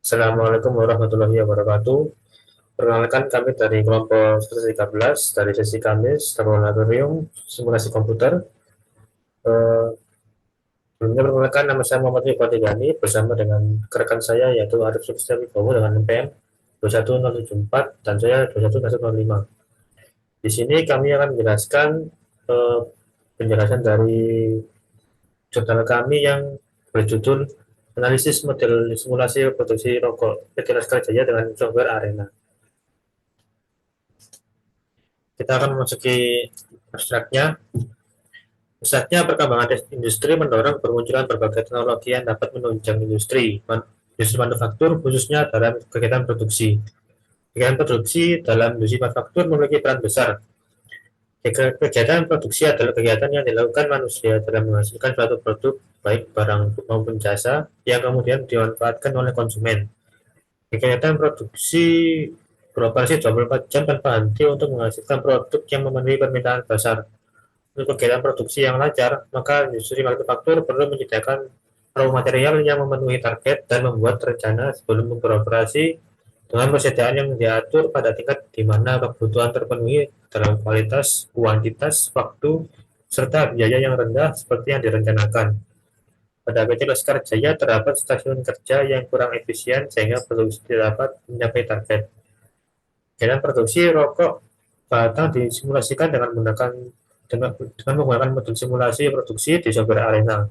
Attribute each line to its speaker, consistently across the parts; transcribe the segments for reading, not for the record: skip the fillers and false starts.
Speaker 1: Assalamualaikum warahmatullahi wabarakatuh. Perkenalkan kami dari kelompok 113 dari sesi Kamis Laboratorium Simulasi Komputer. Eh, Sebelumnya perkenalkan nama saya Muhammad Iqbal Tigani bersama dengan rekan saya yaitu Arif Suksya Wibowo dengan NPM 21074 dan saya 21005. Di sini kami akan menjelaskan eh, penjelasan dari jurnal kami yang berjudul Analisis Model Simulasi Produksi Rokok PT Laskar Jaya dengan Software Arena. Kita akan memasuki abstraknya. Pusatnya perkembangan industri mendorong bermunculan berbagai teknologi yang dapat menunjang industri manufaktur khususnya dalam kegiatan produksi. Kegiatan produksi dalam industri manufaktur memiliki peran besar. Kegiatan produksi adalah kegiatan yang dilakukan manusia dalam menghasilkan suatu produk, baik barang maupun jasa, yang kemudian dimanfaatkan oleh konsumen. Kegiatan produksi beroperasi 24 jam tanpa henti untuk menghasilkan produk yang memenuhi permintaan pasar. Untuk kegiatan produksi yang lancar, maka industri manufaktur perlu menyediakan raw material yang memenuhi target dan membuat rencana sebelum beroperasi dengan persediaan yang diatur pada tingkat di mana kebutuhan terpenuhi dalam kualitas, kuantitas, waktu, serta biaya yang rendah seperti yang direncanakan. Pada PT Laskar Jaya terdapat stasiun kerja yang kurang efisien sehingga produksi tidak dapat mencapai target. Kegiatan produksi rokok batang disimulasikan dengan menggunakan modul simulasi produksi di software Arena.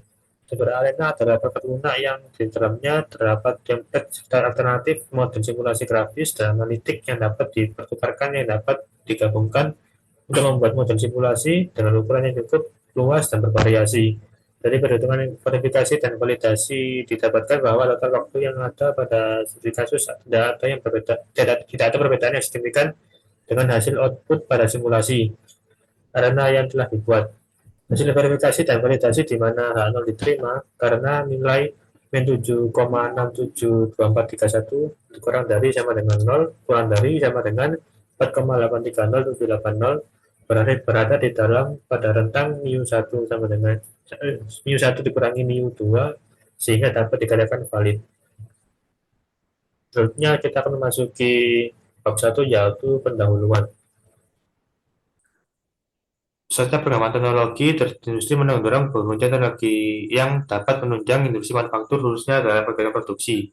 Speaker 1: Software Arena adalah perangkat lunak yang di dalamnya terdapat template serta alternatif modul simulasi grafis dan analitik yang dapat dipertukarkan yang dapat digabungkan untuk membuat model simulasi dengan ukuran yang cukup luas dan bervariasi. Dari perhitungan verifikasi dan validasi didapatkan bahwa total waktu yang ada pada studi kasus tidak ada yang berbeda, tidak ada perbedaan yang signifikan dengan hasil output pada simulasi karena yang telah dibuat. Hasil verifikasi dan validasi di mana H0 diterima karena nilai min 7,672431 kurang dari sama dengan 0, kurang dari sama dengan 4,830780 berada di dalam pada rentang mu1 sama dengan mu1 dikurangi mu2 sehingga dapat dikatakan valid. Selanjutnya kita akan memasuki bab 1 yaitu pendahuluan. Serta perkembangan teknologi industri mendorong bermunculan teknologi yang dapat menunjang industri manufaktur khususnya dalam kegiatan produksi.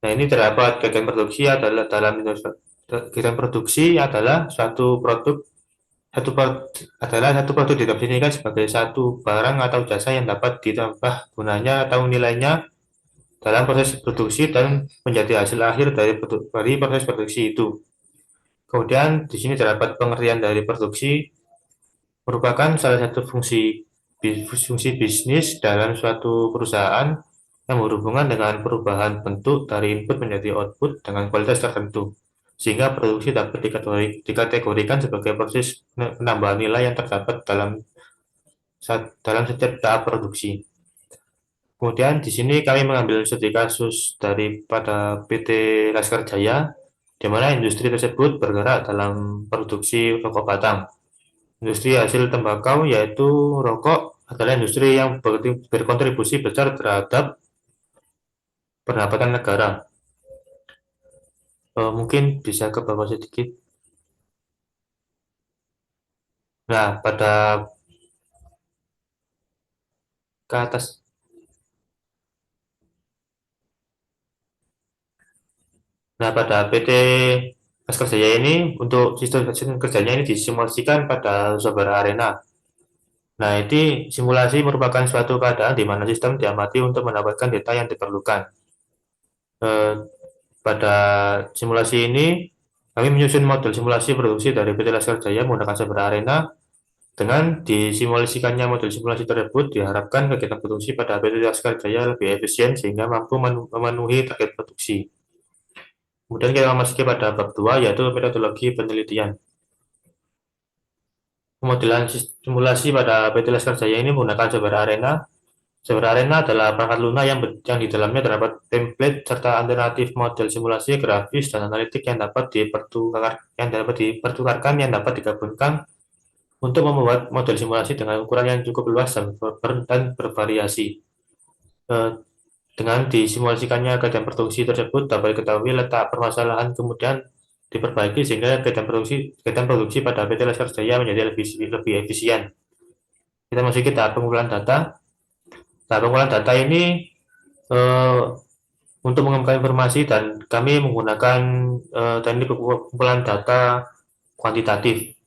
Speaker 1: Nah, ini terdapat kegiatan produksi adalah kegiatan produksi adalah satu produk didefinisikan sebagai satu barang atau jasa yang dapat ditambah gunanya atau nilainya dalam proses produksi dan menjadi hasil akhir dari proses produksi itu. Kemudian di sini terdapat pengertian dari produksi merupakan salah satu fungsi bisnis dalam suatu perusahaan yang berhubungan dengan perubahan bentuk dari input menjadi output dengan kualitas tertentu, sehingga produksi dapat dikategorikan sebagai proses penambahan nilai yang terdapat dalam setiap tahap produksi. Kemudian di sini kami mengambil studi kasus daripada PT Laskar Jaya, di mana industri tersebut bergerak dalam produksi rokok batang. Industri hasil tembakau yaitu rokok adalah industri yang berkontribusi besar terhadap pendapatan negara. Mungkin bisa ke bawah sedikit. Nah, ke atas. Nah, pada PT Laskar Jaya ini untuk sistem kerjanya ini disimulasikan pada software Arena. Nah, ini simulasi merupakan suatu keadaan di mana sistem diamati untuk mendapatkan data yang diperlukan. Eh, Pada simulasi ini, kami menyusun model simulasi produksi dari PT Laskar Jaya menggunakan software Arena. Dengan disimulasikannya model simulasi tersebut, diharapkan kegiatan produksi pada PT Laskar Jaya lebih efisien sehingga mampu memenuhi target produksi. Kemudian kita memasuki pada bab 2, yaitu metodologi penelitian. Pemodelan simulasi pada PT Laskar Jaya ini menggunakan software Arena. Software Arena adalah perangkat lunak yang di dalamnya terdapat template serta alternatif model simulasi grafis dan analitik yang dapat dipertukarkan yang dapat digabungkan untuk membuat model simulasi dengan ukuran yang cukup luas dan bervariasi. Dengan disimulasikannya kegiatan produksi tersebut dapat diketahui letak permasalahan kemudian diperbaiki sehingga kegiatan produksi pada PT Laskar Jaya menjadi lebih efisien. Kita masuk ke tahap pengumpulan data. Tahap pengumpulan data ini eh, untuk mengumpulkan informasi dan kami menggunakan teknik pengumpulan data kuantitatif.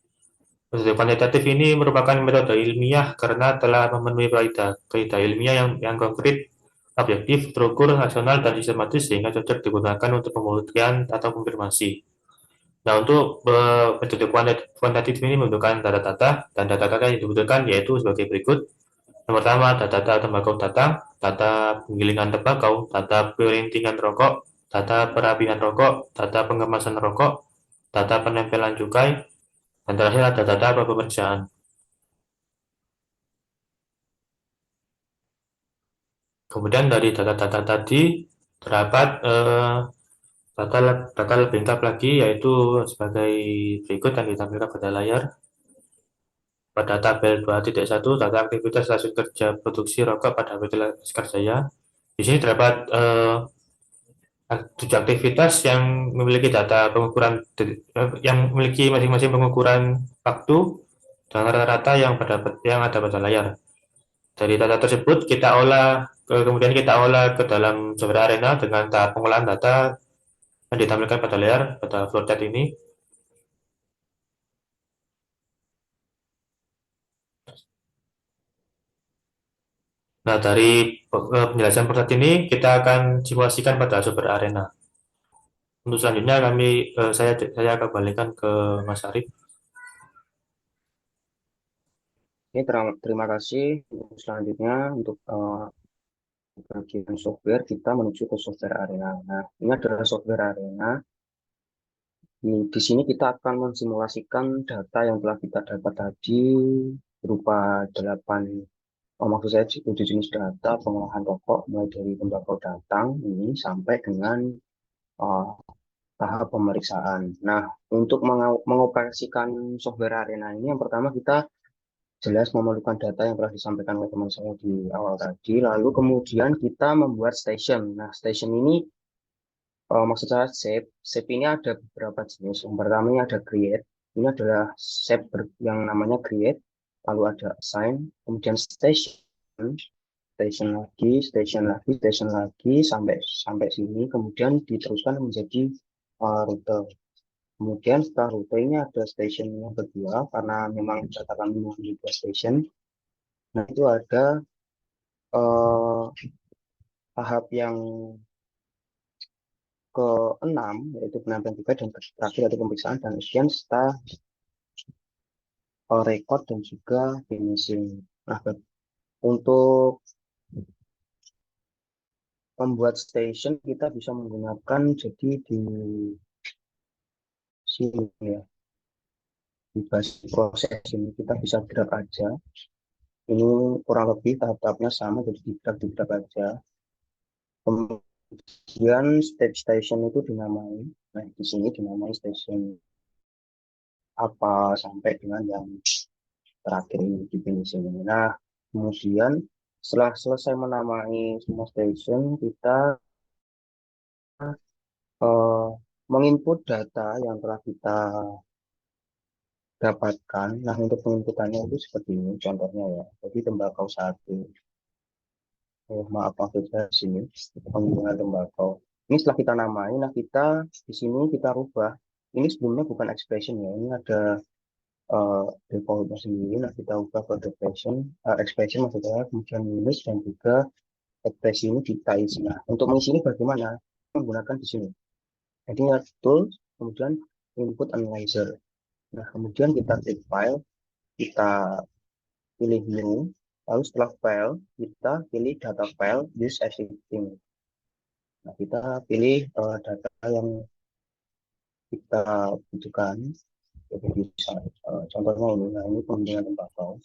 Speaker 1: Metode kuantitatif ini merupakan metode ilmiah karena telah memenuhi kaidah ilmiah yang konkret, objektif, terukur, rasional, dan sistematis sehingga cocok digunakan untuk pembuktian atau konfirmasi. Nah, untuk metode kuantitatif ini membutuhkan data-data, dan data-data yang dibutuhkan yaitu sebagai berikut. Yang pertama, data tembakau data penggilingan tembakau, data pelintingan rokok, data perapian rokok, data pengemasan rokok, data penempelan cukai, dan terakhir ada data pemeriksaan. Kemudian dari data-data tadi terdapat data, data lebih lengkap lagi yaitu sebagai berikut yang ditampilkan pada layar. Pada tabel 2.1 data aktivitas hasil kerja produksi rokok pada PT Laskar Jaya. Di sini terdapat 7 aktivitas yang memiliki data pengukuran yang memiliki masing-masing pengukuran waktu dan rata-rata yang ada pada layar. Dari data tersebut kemudian kita olah ke dalam software arena dengan tahap pengolahan data yang ditampilkan pada layar pada flowchart ini. Nah, dari penjelasan flowchart ini kita akan simulasikan pada software arena. Untuk selanjutnya saya kembalikan ke Mas Arif.
Speaker 2: Oke, terima kasih. Untuk selanjutnya untuk bagian software kita menuju ke software arena. Nah, ini adalah software arena. Di sini kita akan mensimulasikan data yang telah kita dapat tadi berupa 8, maksud saya 7 jenis data pengolahan rokok mulai dari tembakau datang ini sampai dengan uh, tahap pemeriksaan. Nah, untuk mengoperasikan software arena ini yang pertama kita jelas memerlukan data yang telah disampaikan oleh teman saya di awal tadi. Lalu kemudian kita membuat station. Nah, station ini maksud saya shape ini ada beberapa jenis. Yang pertama ini ada create. Ini adalah shape yang namanya create. Lalu ada assign, kemudian station, station lagi sampai sampai sini. Kemudian diteruskan menjadi rute. Kemudian setelah rute ini ada station yang kedua karena memang data kami memiliki dua station. Nah, itu ada eh, tahap yang keenam yaitu penampilan juga dan terakhir ada pemeriksaan dan kemudian setelah record dan juga finishing. Nah, untuk membuat station kita bisa menggunakan jadi di sini ya di basis proses ini kita bisa drag aja. Ini kurang lebih tahap-tahapnya sama jadi di drag aja. Kemudian step station itu dinamai. Nah, di sini dinamai station apa sampai dengan yang terakhir ini di finishing ini. Nah, kemudian setelah selesai menamai semua station, kita eh, menginput data yang telah kita dapatkan. Nah, untuk penginputannya itu seperti ini contohnya ya. Jadi tembakau satu. Maaf maksud saya di sini penggunaan tembakau. Ini setelah kita namai, nah kita di sini kita rubah. Ini sebelumnya bukan expression ya. Ini ada defaultnya sendiri. Nah, kita ubah ke expression maksudnya, kemudian minus dan juga ekspresi ini kita isi. Nah, untuk mengisi ini bagaimana? Menggunakan di sini. Jadi tool, kemudian input analyzer. Nah, kemudian kita klik file, kita pilih new, lalu setelah file, kita pilih data file, use existing. Nah, kita pilih data yang kita butuhkan. Jadi bisa, contohnya ini, nah ini penggunaan tembakau,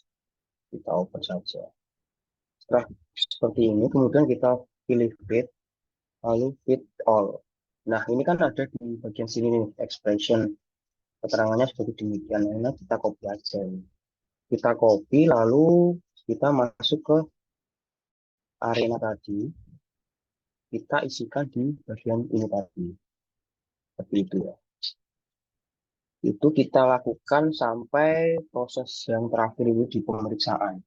Speaker 2: kita open saja. Setelah seperti ini, kemudian kita pilih fit, lalu fit all. Nah, ini kan ada di bagian sini nih, expression. Keterangannya seperti demikian. Nah, kita copy aja. Kita copy, lalu kita masuk ke arena tadi. kita isikan di bagian ini tadi. Seperti itu ya. Itu kita lakukan sampai proses yang terakhir itu di pemeriksaan.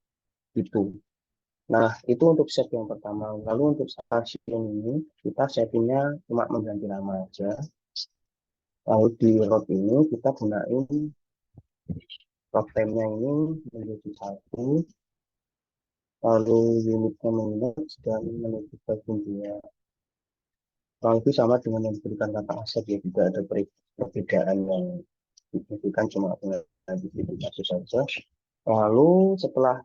Speaker 2: Itu. Nah, itu untuk set yang pertama. Lalu untuk stasiun ini, kita settingnya cuma mengganti nama aja. Lalu di road ini kita gunain road time-nya ini menjadi 1, lalu unitnya minus dan menuju ke dunia. Kurang lebih sama dengan yang diberikan kata aset ya, tidak ada perbedaan yang signifikan, cuma dengan identifikasi saja. Lalu setelah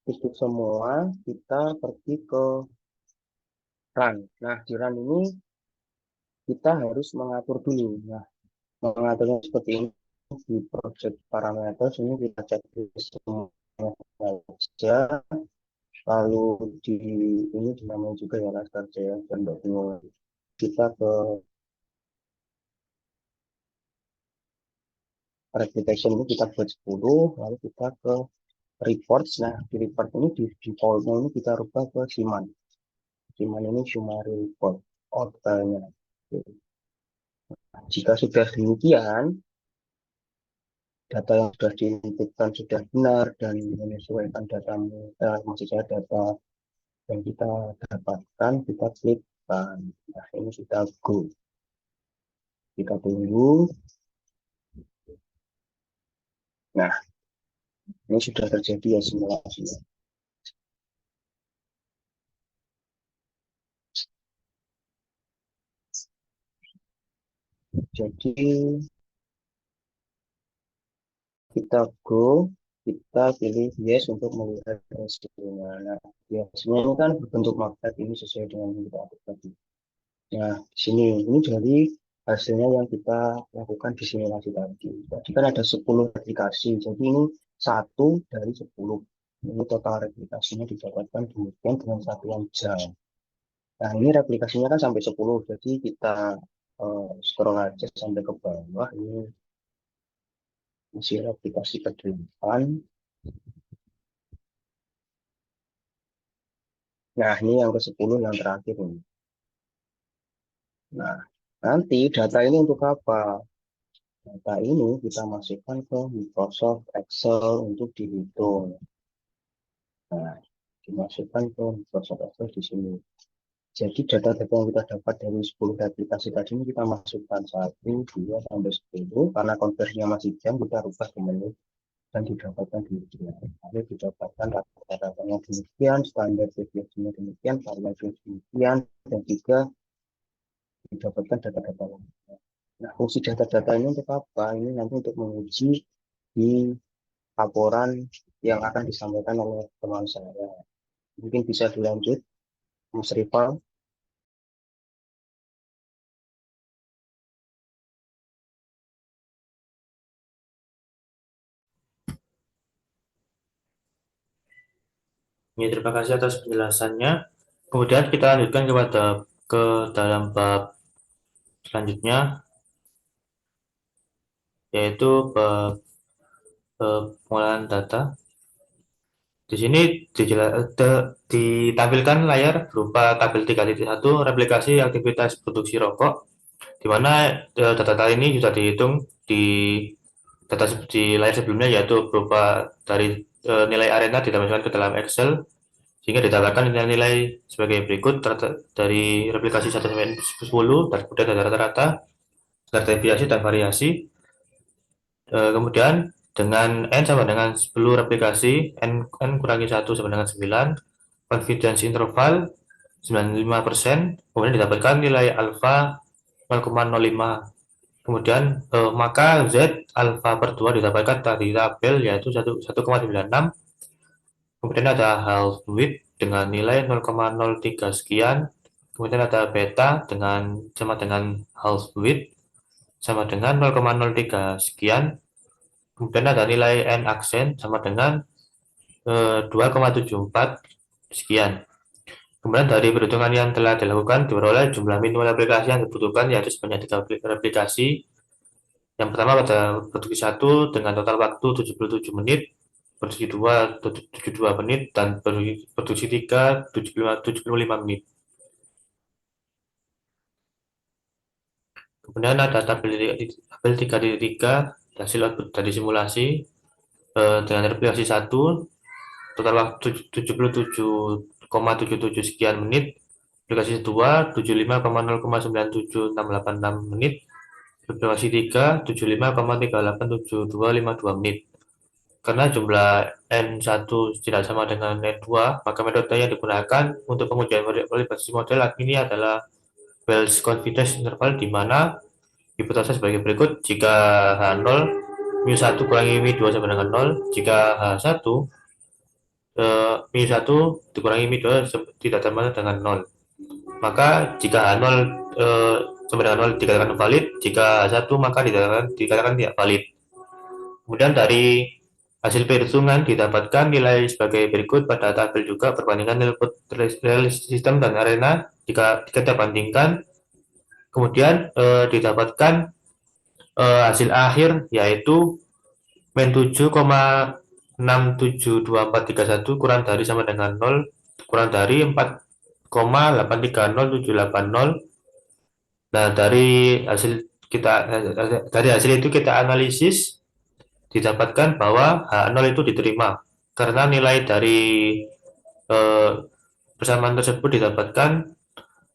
Speaker 2: itu semua, kita pergi ke run. Nah, di run ini kita harus mengatur dulu. Nah, mengaturnya seperti ini di project parameter ini kita cek semua saja. Lalu di ini dinamakan juga ya raster JS dan dokumen. Kita ke replication ini kita buat 10, lalu kita ke reports. Nah, di report ini di defaultnya ini kita rubah ke Siman. Siman ini summary report outline-nya. Jika sudah demikian, data yang sudah diinputkan sudah benar dan menyesuaikan data, maksud saya data yang kita dapatkan, kita klik. Nah, ini sudah go. Kita tunggu. Nah, ini sudah terjadi ya simulasinya. Jadi kita go, kita pilih yes untuk melihat hasilnya. Nah, hasilnya ini kan berbentuk magnet, ini sesuai dengan yang kita atur tadi. Nah, di sini ini dari hasilnya yang kita lakukan di simulasi tadi. Jadi kan ada 10 replikasi, jadi ini 1 dari 10. Ini total replikasinya didapatkan demikian dengan satuan jam. Nah, ini replikasinya kan sampai 10, jadi kita scroll aja sampai ke bawah. Ini masih replikasi ke depan. Nah, ini yang ke-10 yang terakhir ini. Nah, nanti data ini untuk apa? Data ini kita masukkan ke Microsoft Excel untuk dihitung. Nah, dimasukkan ke Microsoft Excel di sini. Jadi data-data yang kita dapat dari 10 aplikasi tadi ini kita masukkan 1, 2, sampai 10. Karena konversinya masih jam, kita rubah ke menit dan didapatkan demikian. Lalu didapatkan data-datanya demikian, standar deviasinya demikian, variasi demikian, dan juga didapatkan data-data lainnya. Nah, fungsi data-data ini untuk apa? Ini nanti untuk menguji di laporan yang akan disampaikan oleh teman saya. Mungkin bisa dilanjut, Mas Rival.
Speaker 1: Ya, terima kasih atas penjelasannya. Kemudian kita lanjutkan ke dalam bab selanjutnya, yaitu bab pengolahan data. Di sini ditampilkan layar berupa tabel 3.1 replikasi aktivitas produksi rokok, di mana data-data ini sudah dihitung di data di layar sebelumnya, yaitu berupa dari nilai arena ditambahkan ke dalam Excel, sehingga didapatkan nilai-nilai sebagai berikut dari replikasi 1 sampai 10, dan kemudian ada rata-rata, standar deviasi, dan variasi. Kemudian dengan N sama dengan 10 replikasi, N kurangi 1 sama dengan 9, confidence interval 95%, kemudian didapatkan nilai alpha 0,05. Kemudian maka Z alpha per 2 didapatkan dari tabel, yaitu 1,96. Kemudian ada half width dengan nilai 0,03 sekian. Kemudian ada beta sama dengan half width sama dengan 0,03 sekian. Kemudian ada nilai N aksen sama dengan 2,74 sekian. Kemudian dari perhitungan yang telah dilakukan diperoleh jumlah minimal aplikasi yang dibutuhkan, yaitu sebanyak 3 aplikasi. Yang pertama pada produksi 1 dengan total waktu 77 menit. produksi 2 72 menit, dan produksi 3 75 menit. Kemudian ada tabel 3.3 hasil output dari simulasi dengan replikasi 1 total waktu 77,77 sekian menit, replikasi 2 75,0,97686 menit, replikasi 3 75,387252 menit. Karena jumlah N1 tidak sama dengan N2, maka metode yang digunakan untuk pengujian validasi model ini adalah Wells Confidence Interval, di mana hipotesa sebagai berikut: jika H0 mu1 kurangi mu2 sama dengan 0, jika H1 mu1 dikurangi mu2 tidak sama dengan 0, maka jika H0 sama dengan 0 dikatakan valid, jika H1 maka dikatakan tidak valid. Kemudian dari hasil perhitungan didapatkan nilai sebagai berikut pada tabel juga perbandingan output real system dan arena jika kita bandingkan. Kemudian didapatkan hasil akhir yaitu min 7,672431 kurang dari sama dengan 0 kurang dari 4,830780. Nah, dari hasil itu kita analisis, didapatkan bahwa H0 itu diterima karena nilai dari persamaan tersebut didapatkan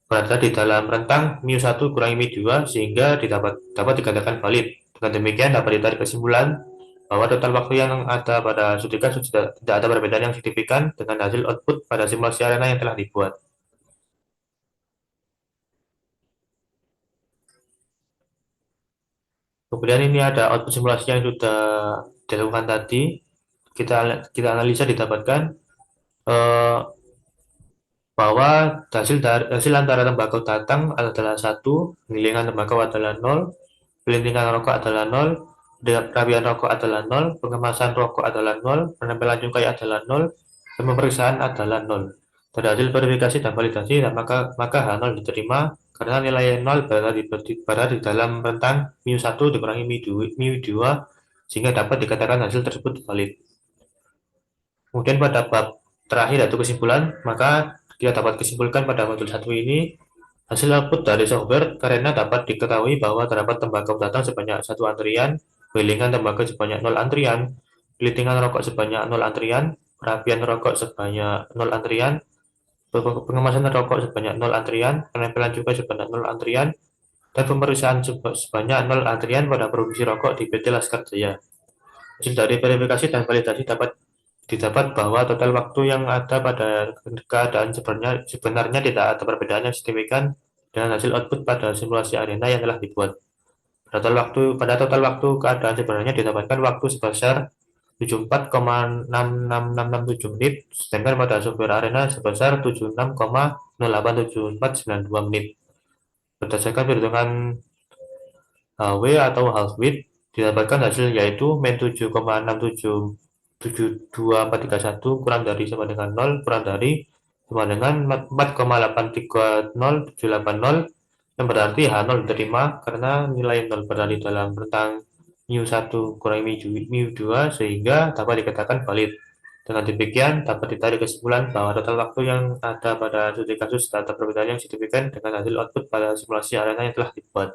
Speaker 1: berada di dalam rentang mu1 kurangi mu2 sehingga dapat dikatakan valid. Dengan demikian dapat ditarik kesimpulan bahwa total waktu yang ada pada studi kasus tidak ada perbedaan yang signifikan dengan hasil output pada simulasi arena yang telah dibuat. Kemudian ini ada output simulasi yang sudah dilakukan tadi. Kita analisa, didapatkan eh, bahwa hasil antara tembakau tatang adalah 1, gilingan tembakau adalah 0, pelintingan rokok adalah 0, perapian rokok adalah 0, pengemasan rokok adalah 0, penempelan cukai adalah 0, dan pemeriksaan adalah 0. Dari hasil verifikasi dan validasi, maka H0 diterima karena nilai 0 berada di dalam rentang mu1 dikurangi mu2 sehingga dapat dikatakan hasil tersebut valid. Kemudian pada bab terakhir yaitu kesimpulan, maka kita dapat kesimpulkan pada modul 1 ini hasil output dari software karena dapat diketahui bahwa terdapat tembakau datang sebanyak 1 antrian, gilingan tembakau sebanyak 0 antrian, pelintingan rokok sebanyak 0 antrian, perapian rokok sebanyak 0 antrian, pengemasan rokok sebanyak 0 antrian, penempelan cukai sebanyak 0 antrian, dan pemeriksaan sebanyak 0 antrian pada produksi rokok di PT Laskar Jaya. Hasil dari verifikasi dan validasi didapat bahwa total waktu yang ada pada keadaan sebenarnya tidak ada perbedaan yang signifikan dengan hasil output pada simulasi arena yang telah dibuat. Pada total waktu keadaan sebenarnya didapatkan waktu sebesar 74,66667 menit, sedangkan pada software arena sebesar 76,087492 menit. Berdasarkan perhitungan HW atau half width, didapatkan hasil yaitu min 7,677231 kurang dari sama dengan 0 kurang dari sama dengan 4,830780, yang berarti H0 diterima karena nilai 0 berada di dalam rentang mu1 kurangi mu2 sehingga dapat dikatakan valid. Dengan demikian dapat ditarik kesimpulan bahwa total waktu yang ada pada studi kasus tak ada perbedaan yang signifikan dengan hasil output pada simulasi arena yang telah dibuat.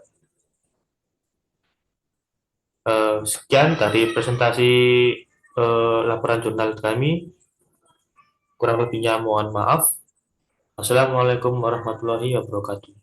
Speaker 1: Sekian dari presentasi laporan jurnal kami. Kurang lebihnya mohon maaf. Wassalamualaikum warahmatullahi wabarakatuh.